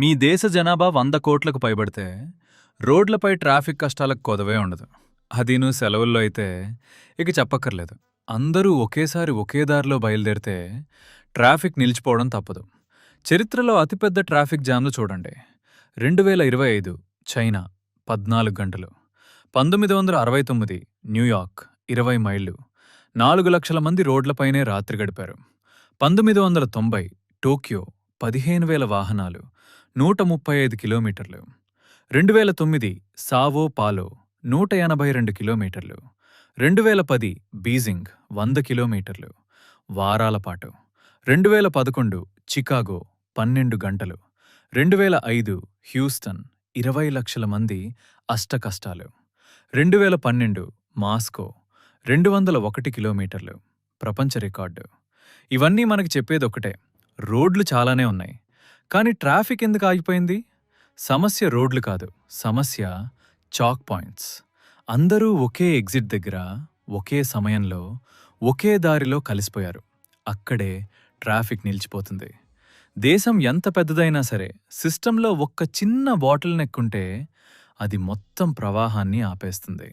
మీ దేశ జనాభా 100 కోట్లకు పైబడితే రోడ్లపై ట్రాఫిక్ కష్టాలకు కొదవే ఉండదు. అదీను సెలవుల్లో అయితే ఇక చెప్పక్కర్లేదు. అందరూ ఒకేసారి ఒకే దారిలో బయలుదేరితే ట్రాఫిక్ నిలిచిపోవడం తప్పదు. చరిత్రలో అతిపెద్ద ట్రాఫిక్ జామ్లు చూడండి. 2025 చైనా 14 గంటలు, 1969 న్యూయార్క్ 20 మైళ్లు, 4 లక్షల మంది రోడ్లపైనే రాత్రి గడిపారు. 1990 టోక్యో 15,000 వాహనాలు, 135 కిలోమీటర్లు. 2009 సావో పాలో 182 కిలోమీటర్లు. 2010 బీజింగ్ 100 కిలోమీటర్లు వారాల పాటు. 2011 చికాగో 12 గంటలు. 2005 హ్యూస్టన్ 20 లక్షల మంది అష్టకష్టాలు. 2012 మాస్కో 201 కిలోమీటర్లు ప్రపంచ రికార్డు. ఇవన్నీ మనకి చెప్పేదొక్కటే, రోడ్లు చాలానే ఉన్నాయి, కానీ ట్రాఫిక్ ఎందుకు ఆగిపోయింది? సమస్య రోడ్లు కాదు, సమస్య చాక్ పాయింట్స్. అందరూ ఒకే ఎగ్జిట్ దగ్గర ఒకే సమయంలో ఒకే దారిలో కలిసిపోయారు. అక్కడే ట్రాఫిక్ నిలిచిపోతుంది. దేశం ఎంత పెద్దదైనా సరే సిస్టంలో ఒక్క చిన్న బాటిల్ నెక్ ఉంటే అది మొత్తం ప్రవాహాన్ని ఆపేస్తుంది.